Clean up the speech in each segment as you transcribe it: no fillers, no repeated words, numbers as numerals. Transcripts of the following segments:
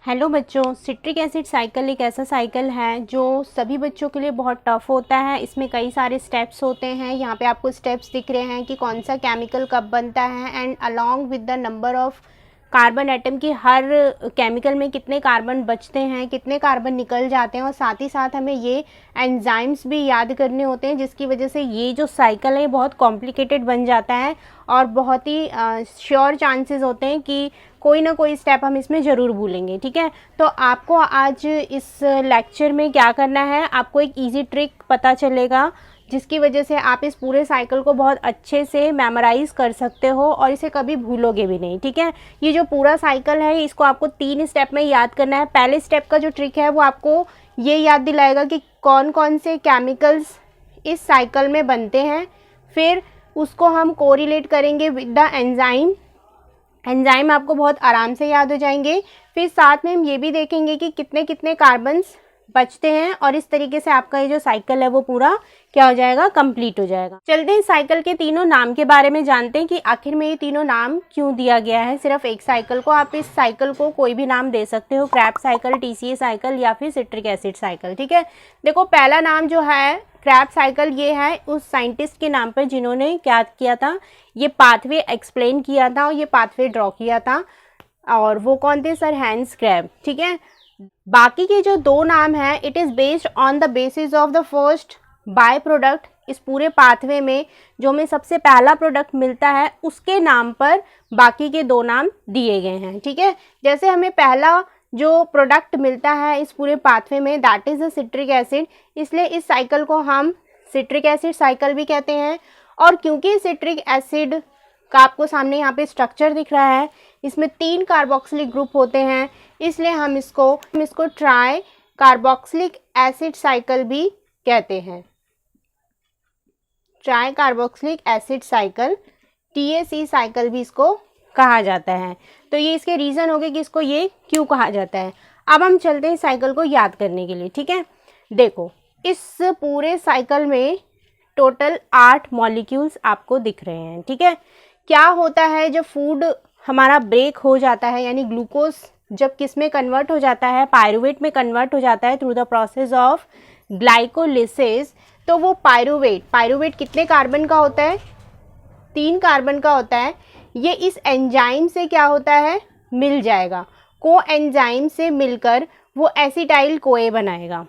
Hello बच्चों, citric acid cycle एक ऐसा साइकिल है जो सभी बच्चों के लिए बहुत टफ होता है। इसमें कई सारे स्टेप्स होते हैं। यहाँ पे आपको स्टेप्स दिख रहे हैं कि कौन सा केमिकल कब बनता है and along with the number of carbon atom की हर केमिकल में कितने कार्बन बचते हैं, कितने कार्बन निकल जाते हैं, और साथ ही साथ हमें ये एंजाइम्स भी याद करने होते हैं, जिसकी वजह से ये जो साइकिल है बहुत कॉम्प्लिकेटेड बन जाता है और बहुत ही श्योर चांसेस होते हैं कि कोई ना कोई स्टेप हम इसमें ज़रूर भूलेंगे। ठीक है, तो आपको आज इस लेक्चर में क्या करना है, आपको एक इजी ट्रिक पता चलेगा जिसकी वजह से आप इस पूरे साइकिल को बहुत अच्छे से मेमोराइज कर सकते हो और इसे कभी भूलोगे भी नहीं। ठीक है, ये जो पूरा साइकिल है इसको आपको 3 स्टेप में याद करना है। पहले स्टेप का जो ट्रिक है वो आपको ये याद दिलाएगा कि कौन कौन से केमिकल्स इस साइकिल में बनते हैं। फिर उसको हम कोरिलेट करेंगे विद द एंजाइम। एंजाइम आपको बहुत आराम से याद हो जाएंगे। फिर साथ में हम ये भी देखेंगे कि कितने कितने कार्बन्स बचते हैं, और इस तरीके से आपका ये जो साइकिल है वो पूरा क्या हो जाएगा, कंप्लीट हो जाएगा। चलते हैं साइकिल के तीनों नाम के बारे में जानते हैं कि आखिर में ये तीनों नाम क्यों दिया गया है सिर्फ एक साइकिल को। आप इस साइकिल को कोई भी नाम दे सकते हो, क्रैब साइकिल, टीसीए साइकिल या फिर सिट्रिक एसिड साइकिल। ठीक है, देखो पहला नाम जो है क्रैब साइकिल, ये है उस साइंटिस्ट के नाम पर जिन्होंने क्या किया था, ये पाथवे एक्सप्लेन किया था और ये पाथवे ड्रॉ किया था, और वो कौन थे, सर हैंस क्रैब। ठीक है, बाकी के जो 2 नाम हैं, it is based on the basis of the first by product. इस पूरे पाथवे में जो हमें सबसे पहला प्रोडक्ट मिलता है उसके नाम पर बाकी के 2 नाम दिए गए हैं। ठीक है, जैसे हमें पहला जो प्रोडक्ट मिलता है इस पूरे पाथवे में, that is the citric acid, इसलिए इस साइकिल को हम सिट्रिक एसिड साइकिल भी कहते हैं। और क्योंकि सिट्रिक एसिड का आपको सामने यहाँ पे स्ट्रक्चर दिख रहा है, इसमें 3 कार्बोक्सिलिक ग्रुप होते हैं, इसलिए हम इसको ट्राई कार्बोक्सिलिक एसिड साइकिल भी कहते हैं। Try carboxylic acid cycle, TAC cycle भी इसको कहा जाता है। तो ये इसके रीज़न हो गए कि इसको ये क्यों कहा जाता है। अब हम चलते हैं साइकिल को याद करने के लिए। ठीक है, देखो इस पूरे साइकिल में टोटल 8 मॉलिक्यूल्स आपको दिख रहे हैं। ठीक है, क्या होता है जब फूड हमारा ब्रेक हो जाता है, यानी ग्लूकोज जब किस में कन्वर्ट हो जाता है, पायरुवेट में कन्वर्ट हो जाता है through the process of glycolysis, तो वो पायरुवेट कितने कार्बन का होता है, 3 कार्बन का होता है। ये इस एंजाइम से क्या होता है, मिल जाएगा, को एंजाइम से मिलकर वो एसिटाइल कोए बनाएगा।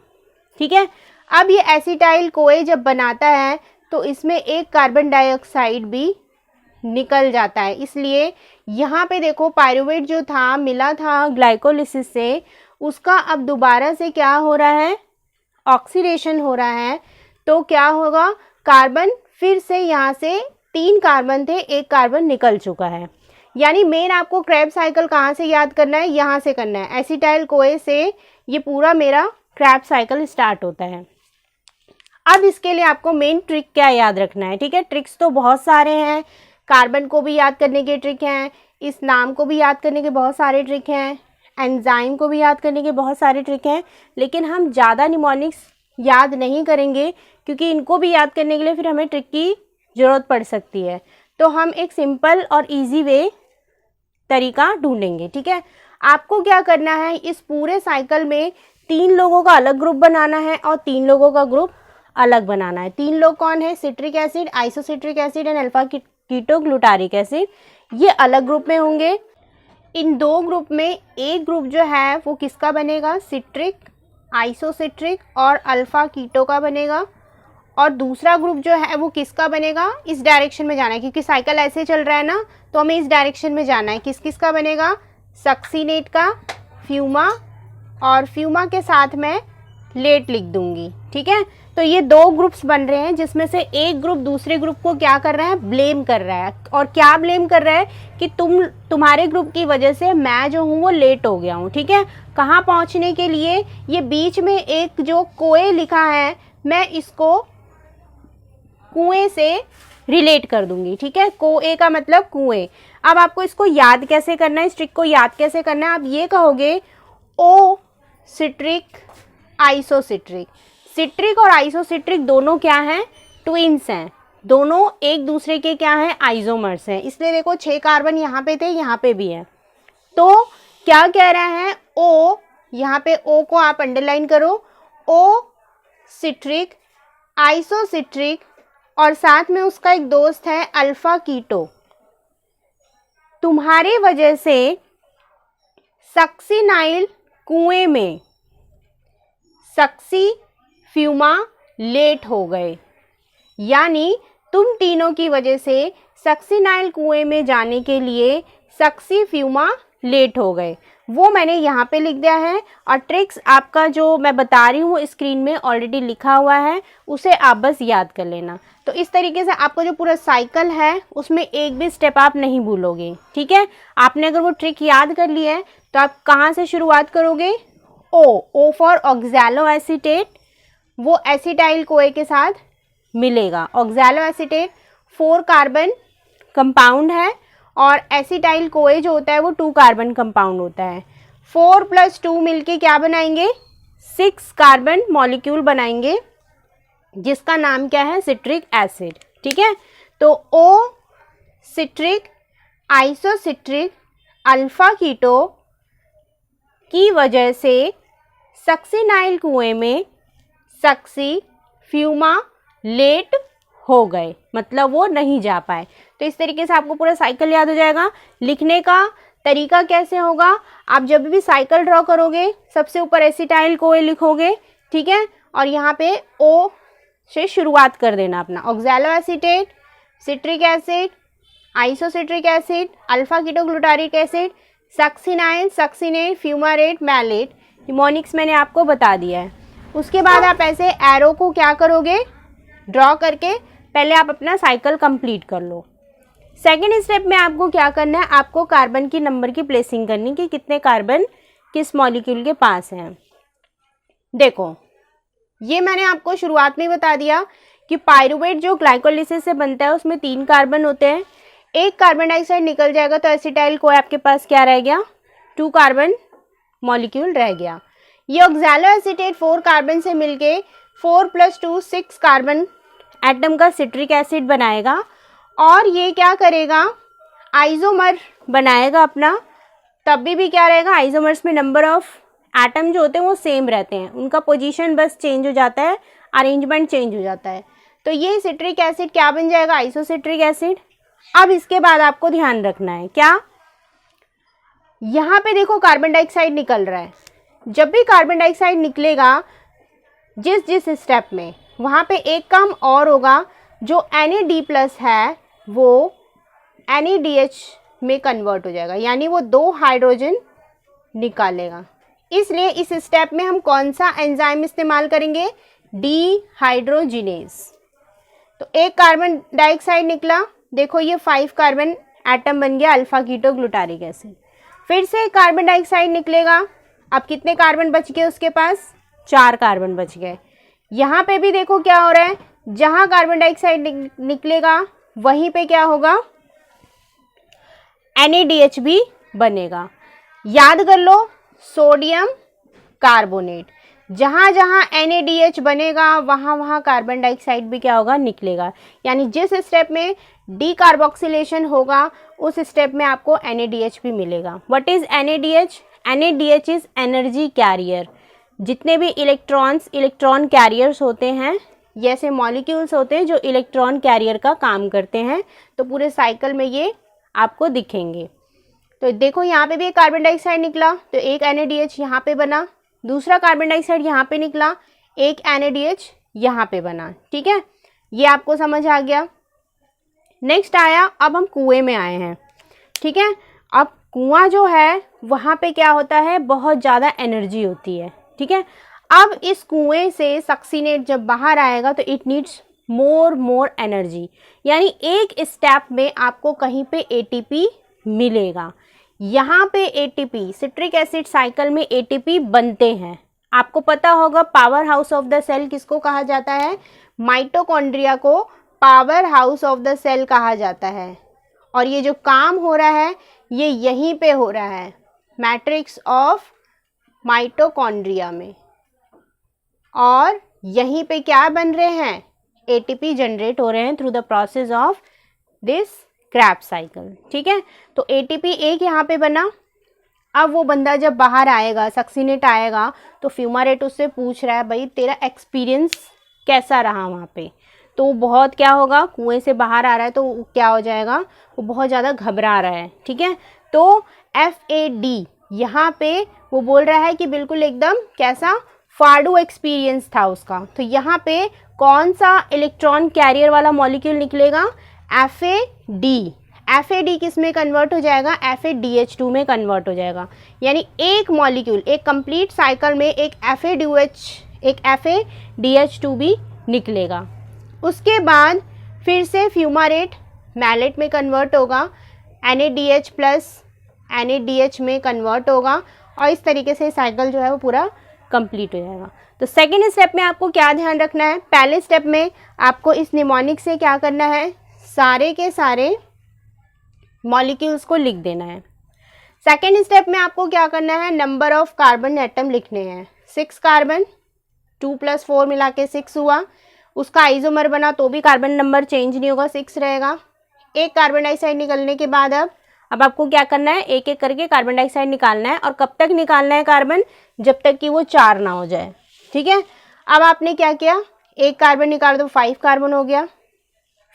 ठीक है, अब ये एसिटाइल कोए जब बनाता है तो इसमें एक कार्बन डाइऑक्साइड भी निकल जाता है। इसलिए यहाँ पे देखो पायरुवेट जो था मिला था ग्लाइकोलिसिस से, उसका अब दोबारा से क्या हो रहा है, ऑक्सीडेशन हो रहा है। तो क्या होगा, कार्बन फिर से यहाँ से 3 कार्बन थे, 1 कार्बन निकल चुका है। यानी मेन आपको क्रैब साइकिल कहाँ से याद करना है, यहाँ से करना है, एसिटाइल कोए से ये पूरा मेरा क्रैब साइकिल स्टार्ट होता है। अब इसके लिए आपको मेन ट्रिक क्या याद रखना है। ठीक है, ट्रिक्स तो बहुत सारे हैं, कार्बन को भी याद करने के ट्रिक हैं, इस नाम को भी याद करने के बहुत सारे ट्रिक हैं, एंजाइम को भी याद करने के बहुत सारे ट्रिक हैं, लेकिन हम ज़्यादा निमोनिक्स याद नहीं करेंगे क्योंकि इनको भी याद करने के लिए फिर हमें ट्रिक की ज़रूरत पड़ सकती है। तो हम एक सिंपल और इजी वे तरीका ढूंढेंगे। ठीक है, आपको क्या करना है, इस पूरे साइकिल में 3 लोगों का अलग ग्रुप बनाना है और 3 लोगों का ग्रुप अलग बनाना है। 3 लोग कौन है, citric acid, isocitric acid and alpha ketoglutaric acid, ये अलग ग्रुप में होंगे। इन 2 ग्रुप में एक ग्रुप जो है वो किसका बनेगा, सिट्रिक, आइसोसिट्रिक और अल्फा कीटो का बनेगा, और दूसरा ग्रुप जो है वो किसका बनेगा, इस डायरेक्शन में जाना है क्योंकि साइकिल ऐसे चल रहा है ना, तो हमें इस डायरेक्शन में जाना है। किस किस का बनेगा, सक्सीनेट का, फ्यूमा, और फ्यूमा के साथ मैं लेट लिख दूंगी। ठीक है, तो ये 2 ग्रुप्स बन रहे हैं जिसमें से एक ग्रुप दूसरे ग्रुप को क्या कर रहा है, ब्लेम कर रहा है। और क्या ब्लेम कर रहा है कि तुम्हारे ग्रुप की वजह से मैं जो हूँ वो लेट हो गया हूँ। ठीक है, कहाँ पहुँचने के लिए, ये बीच में एक जो कोए लिखा है मैं इसको कुएं से रिलेट कर दूंगी। ठीक है, कोए का मतलब कुएं। अब आपको इसको याद कैसे करना है, इस ट्रिक को याद कैसे करना है, आप ये कहोगे ओ सिट्रिक आइसोसिट्रिक। सिट्रिक और आइसोसिट्रिक दोनों क्या हैं, ट्विन्स हैं, दोनों एक दूसरे के क्या हैं, आइसोमर्स हैं। इसलिए देखो 6 कार्बन यहाँ पे थे, यहाँ पे भी है। तो क्या कह रहा है, ओ, यहाँ पे ओ को आप अंडरलाइन करो, ओ सिट्रिक, आइसोसिट्रिक और साथ में उसका एक दोस्त है अल्फा कीटो। तुम्हारी वजह से सक्सीनाइल कुएं में सक्सी फ्यूमा लेट हो गए, यानी तुम तीनों की वजह से सक्सीनाइल कुएं में जाने के लिए सक्सी फ्यूमा लेट हो गए। वो मैंने यहाँ पे लिख दिया है और ट्रिक्स आपका जो मैं बता रही हूँ स्क्रीन में ऑलरेडी लिखा हुआ है, उसे आप बस याद कर लेना। तो इस तरीके से आपका जो पूरा साइकिल है उसमें एक भी स्टेप आप नहीं भूलोगे, ठीक है। आपने अगर वो ट्रिक याद कर ली है तो आप कहाँ से शुरुआत करोगे, ओ फॉर ऑक्सैलो एसीटेट, वो एसिटाइल कोए के साथ मिलेगा। ऑक्सैलो एसीटेट 4 कार्बन कंपाउंड है और एसिटाइल कोए जो होता है वो 2 कार्बन कंपाउंड होता है। 4 + 2 मिलके क्या बनाएंगे, 6 कार्बन मॉलिक्यूल बनाएंगे जिसका नाम क्या है, सिट्रिक एसिड, ठीक है। तो ओ सिट्रिक, आइसोसिट्रिक, अल्फा कीटो की वजह से सक्सीनाइल कुएं में सक्सी फ्यूमा लेट हो गए, मतलब वो नहीं जा पाए। तो इस तरीके से आपको पूरा साइकिल याद हो जाएगा। लिखने का तरीका कैसे होगा, आप जब भी साइकिल ड्रॉ करोगे सबसे ऊपर एसिटाइल कोए लिखोगे, ठीक है, और यहाँ पे ओ से शुरुआत कर देना अपना। Oxaloacetate, citric acid, isocitric acid, alpha ketoglutaric acid, succinyl, succinate, fumarate, malate, mnemonics मैंने आपको बता दिया है। उसके बाद आप ऐसे एरो को क्या करोगे, ड्रॉ करके पहले आप अपना साइकिल कंप्लीट कर लो। सेकेंड स्टेप में आपको क्या करना है, आपको कार्बन की नंबर की प्लेसिंग करनी कि कितने कार्बन किस मॉलिक्यूल के पास हैं। देखो ये मैंने आपको शुरुआत में बता दिया कि पायरुवेट जो ग्लाइकोलिसिस से बनता है उसमें 3 कार्बन होते हैं। एक कार्बन डाइऑक्साइड निकल जाएगा तो एसिटाइल को आपके पास क्या रह गया, 2 कार्बन मॉलिक्यूल रह गया। ये ऑक्सैलो एसीटेट 4 कार्बन से मिलके 4 + 2 6 कार्बन एटम का सिट्रिक एसिड बनाएगा और ये क्या करेगा, आइसोमर बनाएगा अपना। तब भी क्या रहेगा, आइसोमर्स में नंबर ऑफ एटम जो होते हैं वो सेम रहते हैं, उनका पोजीशन बस चेंज हो जाता है, अरेंजमेंट चेंज हो जाता है। तो ये सिट्रिक एसिड क्या बन जाएगा, आइसोसिट्रिक एसिड। अब इसके बाद आपको ध्यान रखना है क्या, यहाँ पे देखो कार्बन डाइऑक्साइड निकल रहा है। जब भी कार्बन डाइऑक्साइड निकलेगा जिस स्टेप में, वहाँ पे एक काम और होगा, जो NAD+ है वो NADH में कन्वर्ट हो जाएगा, यानी वो 2 हाइड्रोजन निकालेगा। इसलिए इस स्टेप में हम कौन सा एंजाइम इस्तेमाल करेंगे, डिहाइड्रोजिनेज। तो एक कार्बन डाइऑक्साइड निकला, देखो ये 5 कार्बन एटम बन गया अल्फा कीटोग्लूटारिक एसिड। फिर से कार्बन डाइऑक्साइड निकलेगा, अब कितने कार्बन बच गए उसके पास, 4 कार्बन बच गए। यहाँ पे भी देखो क्या हो रहा है, जहाँ कार्बन डाइऑक्साइड निकलेगा वहीं पे क्या होगा, NADH भी बनेगा। याद कर लो, सोडियम कार्बोनेट, जहाँ जहाँ NADH बनेगा वहाँ वहाँ कार्बन डाइऑक्साइड भी क्या होगा, निकलेगा। यानी जिस स्टेप में डीकार्बोक्सिलेशन होगा उस स्टेप में आपको NADH भी मिलेगा। What is NADH? NADH is energy carrier. जितने भी इलेक्ट्रॉन कैरियर्स होते हैं, ये ऐसे मॉलिक्यूल्स होते हैं जो इलेक्ट्रॉन कैरियर का काम करते हैं। तो पूरे साइकिल में ये आपको दिखेंगे। तो देखो यहाँ पे भी एक कार्बन डाइऑक्साइड निकला तो एक NADH यहाँ पे बना, दूसरा कार्बन डाइऑक्साइड यहाँ पे निकला, एक NADH यहाँ पे बना, ठीक है। ये आपको समझ आ गया। नेक्स्ट आया, अब हम कुएं में आए हैं, ठीक है। अब कुआं जो है वहाँ पे क्या होता है, बहुत ज़्यादा एनर्जी होती है, ठीक है। अब इस कुएं से सक्सीनेट जब बाहर आएगा तो इट नीड्स मोर एनर्जी, यानी एक स्टेप में आपको कहीं पे ATP मिलेगा। यहाँ पे ATP, सिट्रिक एसिड साइकिल में ATP बनते हैं। आपको पता होगा power house of the cell किसको कहा जाता है, माइटोकॉन्ड्रिया को power house of the cell कहा जाता है। और ये जो काम हो रहा है ये यहीं पे हो रहा है, मैट्रिक्स ऑफ माइटोकॉन्ड्रिया में। और यहीं पे क्या बन रहे हैं, ATP जनरेट हो रहे हैं through the process of this crabs cycle, ठीक है। तो ATP एक यहाँ पे बना। अब वो बंदा जब बाहर आएगा, सक्सीनेट आएगा, तो फ्यूमारेट उससे पूछ रहा है भाई तेरा एक्सपीरियंस कैसा रहा वहाँ पे। तो वो बहुत क्या होगा, कुएं से बाहर आ रहा है तो क्या हो जाएगा, वो बहुत ज़्यादा घबरा रहा है, ठीक है। तो FAD यहाँ पे वो बोल रहा है कि बिल्कुल एकदम कैसा फाडू एक्सपीरियंस था उसका। तो यहाँ पे कौन सा इलेक्ट्रॉन कैरियर वाला मॉलिक्यूल निकलेगा, FAD। FAD किस में कन्वर्ट हो जाएगा, FADH2 में कन्वर्ट हो जाएगा। यानी एक मॉलिक्यूल, एक कंप्लीट साइकिल में एक FADH2 भी निकलेगा। उसके बाद फिर से फ्यूमारेट मैलेट में कन्वर्ट होगा, NADH प्लस NADH में कन्वर्ट होगा, और इस तरीके से साइकिल जो है वो पूरा कंप्लीट हो जाएगा। तो सेकेंड स्टेप में आपको क्या ध्यान रखना है, पहले स्टेप में आपको इस निमोनिक से क्या करना है, सारे के सारे मॉलिक्यूल्स को लिख देना है। सेकेंड स्टेप में आपको क्या करना है, नंबर ऑफ कार्बन एटम लिखने हैं। 6 कार्बन, 2 + 4 मिला के 6 हुआ। उसका आइसोमर बना तो भी कार्बन नंबर चेंज नहीं होगा, 6 रहेगा। एक कार्बन डाइऑक्साइड निकलने के बाद अब आपको क्या करना है, एक एक करके कार्बन डाइऑक्साइड निकालना है। और कब तक निकालना है कार्बन, जब तक कि वो 4 ना हो जाए, ठीक है। अब आपने क्या किया, एक कार्बन निकाल दो, 5 कार्बन हो गया।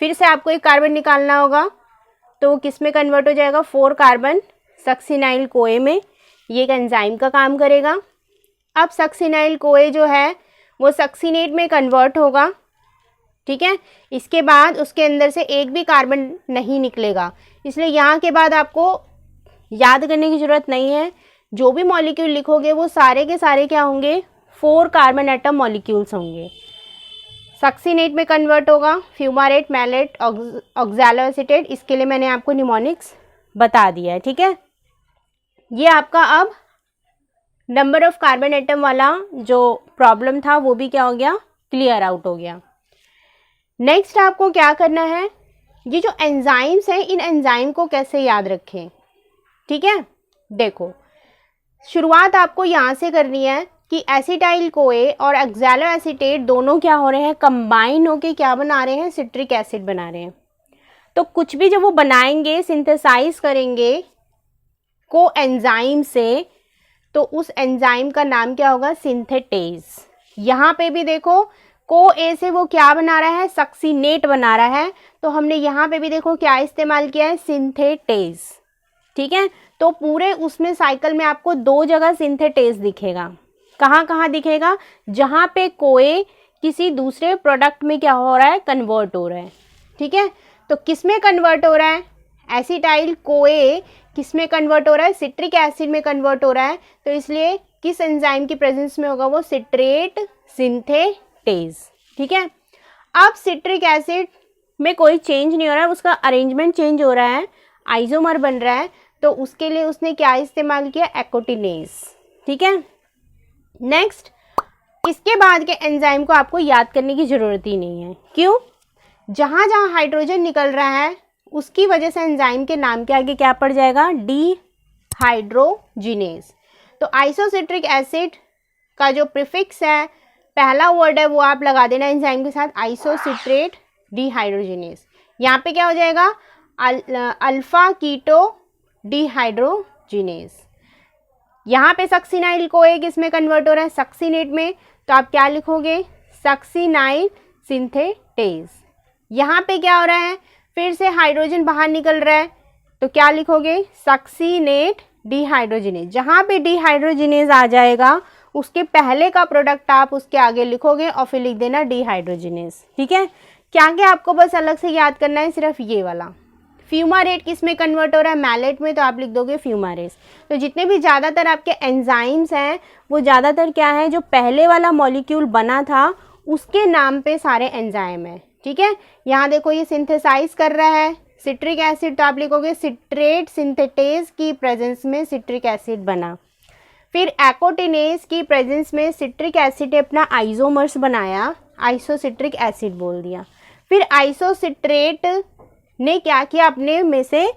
फिर से आपको एक कार्बन निकालना होगा, तो वो किस में कन्वर्ट हो जाएगा, 4 कार्बन सक्सिनाइल कोए में। ये एक एंजाइम का काम करेगा। अब सक्सिनाइल कोए जो है वो सक्सीनेट में कन्वर्ट होगा, ठीक है। इसके बाद उसके अंदर से एक भी कार्बन नहीं निकलेगा, इसलिए यहाँ के बाद आपको याद करने की ज़रूरत नहीं है। जो भी मॉलिक्यूल लिखोगे वो सारे के सारे क्या होंगे, 4 कार्बन एटम मॉलिक्यूल्स होंगे। सक्सीनेट में कन्वर्ट होगा, फ्यूमारेट, मैलेट, ऑक्सैलोएसीटेट। इसके लिए मैंने आपको निमोनिक्स बता दिया है, ठीक है। ये आपका अब नंबर ऑफ कार्बन एटम वाला जो प्रॉब्लम था वो भी क्या हो गया, क्लियर आउट हो गया। नेक्स्ट आपको क्या करना है, ये जो एंजाइम्स हैं इन एंजाइम को कैसे याद रखें, ठीक है। देखो शुरुआत आपको यहाँ से करनी है कि एसिटाइल कोए और ऑक्सैलोएसीटेट दोनों क्या हो रहे हैं, कंबाइन होके क्या बना रहे हैं, सिट्रिक एसिड बना रहे हैं। तो कुछ भी जब वो बनाएंगे, सिंथेसाइज करेंगे को एंजाइम से, तो उस एंजाइम का नाम क्या होगा, सिंथेटेज। यहाँ पे भी देखो को ए से वो क्या बना रहा है, सक्सीनेट बना रहा है। तो हमने यहाँ पे भी देखो क्या इस्तेमाल किया है, सिंथेटेज, ठीक है। तो पूरे उसमें साइकिल में आपको 2 जगह सिंथेटेज दिखेगा। कहाँ कहाँ दिखेगा, जहाँ पे कोए किसी दूसरे प्रोडक्ट में क्या हो रहा है, कन्वर्ट हो रहा है, ठीक है। तो किस में कन्वर्ट हो रहा है, एसिटाइल कोए किस में कन्वर्ट हो रहा है, सिट्रिक एसिड में कन्वर्ट हो रहा है। तो इसलिए किस एंजाइम की प्रेजेंस में होगा, वो सिट्रेट सिंथेटेज, ठीक है। अब सिट्रिक एसिड में कोई चेंज नहीं हो रहा है, उसका अरेंजमेंट चेंज हो रहा है, आइसोमर बन रहा है। तो उसके लिए उसने क्या इस्तेमाल किया, एकोटिनेज, ठीक है। नेक्स्ट, इसके बाद के एंजाइम को आपको याद करने की ज़रूरत ही नहीं है। क्यों, जहाँ जहाँ हाइड्रोजन निकल रहा है उसकी वजह से एंजाइम के नाम के आगे क्या पड़ जाएगा, डिहाइड्रोजिनेज। तो आइसोसिट्रिक एसिड का जो प्रीफिक्स है, पहला वर्ड है, वो आप लगा देना एंजाइम के साथ, आइसोसिट्रेट डिहाइड्रोजिनेज। यहाँ पे क्या हो जाएगा, अल्फा कीटो डिहाइड्रोजिनेज। यहाँ पे सक्सीनाइल कोए किस में कन्वर्ट हो रहा है, सक्सीनेट में। तो आप क्या लिखोगे, सक्सीनाइल सिंथेटेज। यहाँ पे क्या हो रहा है, फिर से हाइड्रोजन बाहर निकल रहा है, तो क्या लिखोगे, सक्सीनेट डिहाइड्रोजिनेज। जहाँ पे डिहाइड्रोजिनेज आ जाएगा उसके पहले का प्रोडक्ट आप उसके आगे लिखोगे और फिर लिख देना डिहाइड्रोजिनेज, ठीक है। क्या क्या आपको बस अलग से याद करना है, सिर्फ ये वाला। फ्यूमारेट किस में कन्वर्ट हो रहा है, मैलेट में, तो आप लिख दोगे फ्यूमारेस। तो जितने भी ज़्यादातर आपके एंजाइम्स हैं वो ज़्यादातर क्या है, जो पहले वाला मॉलिक्यूल बना था उसके नाम पे सारे एंजाइम है, ठीक है। यहाँ देखो ये सिंथेसाइज कर रहा है सिट्रिक एसिड, तो आप लिखोगे सिट्रेट सिंथेटेज की प्रेजेंस में सिट्रिक एसिड बना। फिर एकोटिनेज की प्रेजेंस में सिट्रिक एसिड ने अपना आइसोमर्स बनाया, आइसोसिट्रिक एसिड बोल दिया। फिर आइसोसिट्रेट ने क्या किया, अपने में से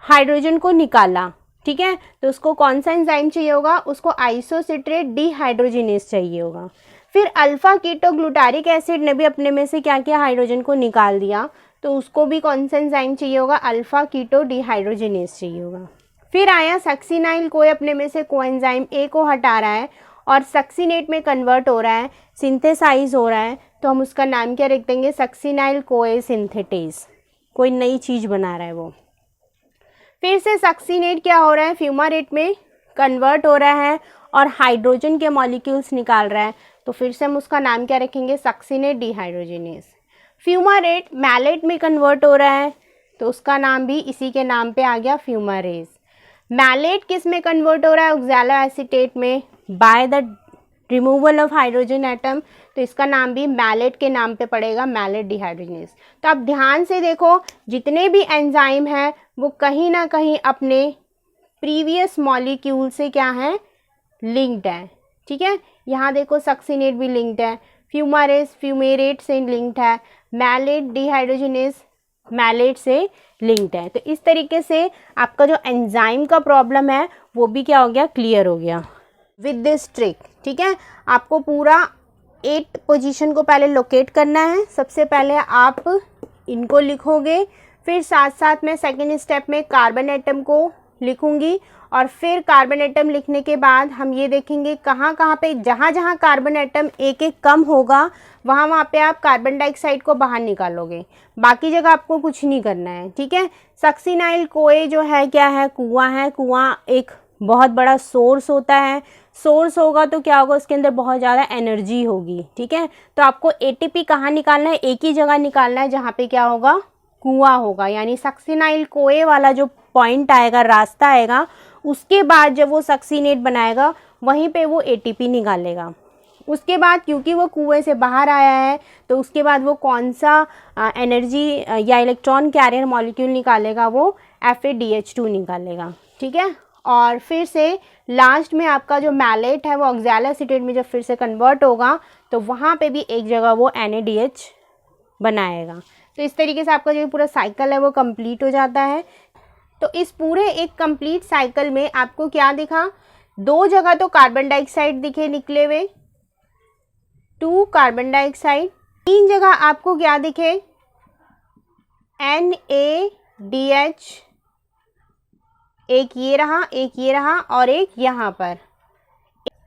हाइड्रोजन को निकाला, ठीक है। तो उसको कौन सा एंजाइम चाहिए होगा, उसको आइसोसिट्रेट डिहाइड्रोजिनेज चाहिए होगा। फिर अल्फा कीटोग्लूटारिक एसिड ने भी अपने में से क्या किया, हाइड्रोजन को निकाल दिया, तो उसको भी कौन सा एंजाइम चाहिए होगा, अल्फा कीटो डिहाइड्रोजिनेज चाहिए होगा। फिर आया सक्सिनाइल कोए, अपने में से कोएंजाइम ए को हटा रहा है और सक्सिनेट में कन्वर्ट हो रहा है, सिंथेसाइज हो रहा है, तो हम उसका नाम क्या रख देंगे, सक्सिनाइल कोए सिंथेटेज, कोई नई चीज़ बना रहा है वो। फिर से सक्सिनेट क्या हो रहा है, फ्यूमारेट में कन्वर्ट हो रहा है और हाइड्रोजन के मॉलिक्यूल्स निकाल रहा है, तो फिर से हम उसका नाम क्या रखेंगे, सक्सिनेट डिहाइड्रोजिनेज। फ्यूमारेट मैलेट में कन्वर्ट हो रहा है, तो उसका नाम भी इसी के नाम पे आ गया, फ्यूमारेज। मैलेट किस में कन्वर्ट हो रहा है, ऑक्सैलोएसीटेट में, by the removal of hydrogen atom, तो इसका नाम भी मैलेट के नाम पे पड़ेगा, मैलेट डिहाइड्रोजिनेज। तो आप ध्यान से देखो, जितने भी एंजाइम हैं वो कहीं ना कहीं अपने प्रीवियस मॉलिक्यूल से क्या है, लिंक्ड है। ठीक है, यहाँ देखो सक्सिनेट भी लिंक्ड है, फ्यूमारेज फ्यूमेरेट से लिंक्ड है, मैलेट डिहाइड्रोजिनेज मैलेट से लिंक्ड है। तो इस तरीके से आपका जो एंजाइम का प्रॉब्लम है वो भी क्या हो गया, क्लियर हो गया विद दिस ट्रिक। ठीक है, आपको पूरा 8 पोजीशन को पहले लोकेट करना है। सबसे पहले आप इनको लिखोगे, फिर साथ साथ में सेकेंड स्टेप में कार्बन एटम को लिखूंगी और फिर कार्बन एटम लिखने के बाद हम ये देखेंगे कहाँ कहाँ पे, जहाँ जहाँ कार्बन एटम एक एक कम होगा वहाँ पे आप कार्बन डाइऑक्साइड को बाहर निकालोगे, बाकी जगह आपको कुछ नहीं करना है। ठीक है, सक्सिनाइल कोए जो है क्या है, कुआं है। कुआं एक बहुत बड़ा सोर्स होता है, सोर्स होगा तो क्या होगा, उसके अंदर बहुत ज़्यादा एनर्जी होगी। ठीक है, तो आपको एटीपी कहाँ निकालना है, एक ही जगह निकालना है जहाँ पे क्या होगा, कुआं होगा। यानी सक्सिनाइल कोए वाला जो पॉइंट आएगा, रास्ता आएगा, उसके बाद जब वो सक्सिनेट बनाएगा वहीं पे वो एटीपी निकालेगा। उसके बाद क्योंकि वो कुएं से बाहर आया है तो उसके बाद वो कौन सा एनर्जी या इलेक्ट्रॉन कैरियर मॉलिक्यूल निकालेगा, वो FADH2 निकालेगा। ठीक है, और फिर से लास्ट में आपका जो मैलेट है वो ऑक्सैलोएसीटेट में जब फिर से कन्वर्ट होगा तो वहाँ पे भी एक जगह वो NADH बनाएगा। तो इस तरीके से आपका जो पूरा साइकिल है वो कंप्लीट हो जाता है। तो इस पूरे एक कंप्लीट साइकिल में आपको क्या दिखा, 2 जगह तो कार्बन डाइऑक्साइड दिखे निकले हुए, 2 कार्बन डाइऑक्साइड, 3 जगह आपको क्या दिखे, NADH, एक ये रहा, एक ये रहा और एक यहाँ पर।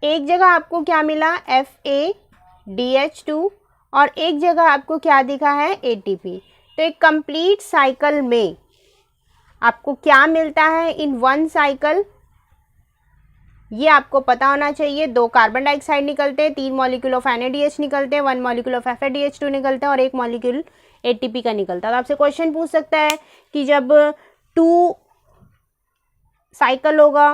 एक जगह आपको क्या मिला, FADH2 और एक जगह आपको क्या दिखा है, ATP। तो एक कंप्लीट साइकिल में आपको क्या मिलता है इन वन साइकिल, ये आपको पता होना चाहिए। 2 कार्बन डाइऑक्साइड निकलते हैं, 3 मॉलिक्यूल ऑफ NADH निकलते हैं, 1 मॉलिक्यूल ऑफ FADH2 निकलता है और 1 मॉलिक्यूल ATP का निकलता है। तो आपसे क्वेश्चन पूछ सकता है कि जब 2 साइकिल होगा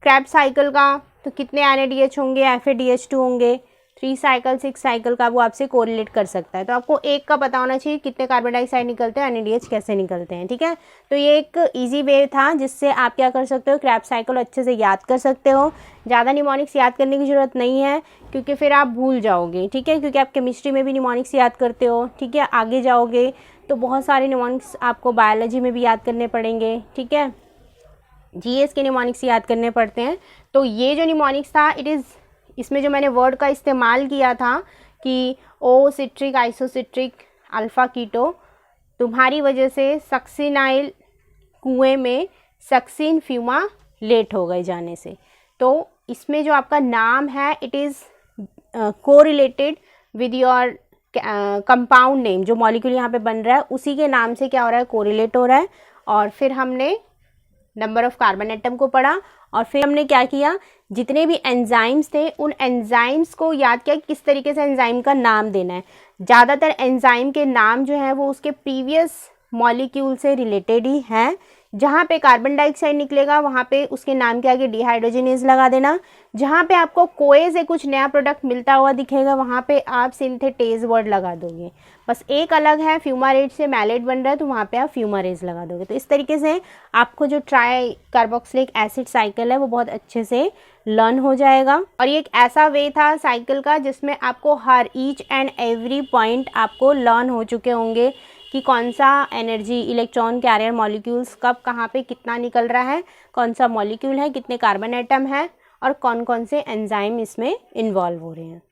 क्रैब्स साइकिल का तो कितने NADH होंगे, FADH2 होंगे, 3 साइकिल 6 साइकिल का वो आपसे कोरिलेट कर सकता है। तो आपको एक का पता होना चाहिए कितने कार्बन डाइऑक्साइड निकलते हैं, NADH कैसे निकलते हैं। ठीक है, तो ये एक इजी वे था जिससे आप क्या कर सकते हो, क्रैब्स साइकिल अच्छे से याद कर सकते हो। ज़्यादा निमोनिक्स याद करने की ज़रूरत नहीं है क्योंकि फिर आप भूल जाओगे। ठीक है, क्योंकि आप केमिस्ट्री में भी निमोनिक्स याद करते हो। ठीक है, आगे जाओगे तो बहुत सारे निमोनिक्स आपको बायोलॉजी में भी याद करने पड़ेंगे। ठीक है, GS के निमोनिक्स याद करने पड़ते हैं। तो ये जो निमोनिक्स था इसमें जो मैंने वर्ड का इस्तेमाल किया था कि ओ सिट्रिक आइसोसिट्रिक अल्फ़ा कीटो, तुम्हारी वजह से सक्सिनाइल कुएं में सक्सिन फ्यूमा लेट हो गए जाने से। तो इसमें जो आपका नाम है it is correlated with your compound name, जो मॉलिक्यूल यहाँ पे बन रहा है उसी के नाम से क्या हो रहा है, कोरिलेट हो रहा है। और फिर हमने नंबर ऑफ कार्बन एटम को पढ़ा और फिर हमने क्या किया, जितने भी एंजाइम्स थे उन एंजाइम्स को याद किया किस तरीके से एंजाइम का नाम देना है। ज़्यादातर एंजाइम के नाम जो है वो उसके प्रीवियस मॉलिक्यूल से रिलेटेड ही हैं। जहाँ पे कार्बन डाइऑक्साइड निकलेगा वहाँ पे उसके नाम के आगे डिहाइड्रोजिनेज लगा देना। जहाँ पे आपको कोए से कुछ नया प्रोडक्ट मिलता हुआ दिखेगा वहाँ पे आप सिंथेटेज वर्ड लगा दोगे। बस एक अलग है, फ्यूमारेट से मैलेट बन रहा है तो वहाँ पे आप फ्यूमारेज लगा दोगे। तो इस तरीके से आपको जो ट्राई कार्बोक्सिलिक एसिड साइकिल है वो बहुत अच्छे से लर्न हो जाएगा। और ये एक ऐसा वे था साइकिल का जिसमें आपको हर ईच एंड एवरी पॉइंट आपको लर्न हो चुके होंगे कि कौन सा एनर्जी इलेक्ट्रॉन कैरियर मॉलिक्यूल्स कब कहाँ पे कितना निकल रहा है, कौन सा मॉलिक्यूल है, कितने कार्बन एटम है और कौन कौन से एंजाइम इसमें इन्वॉल्व हो रहे हैं।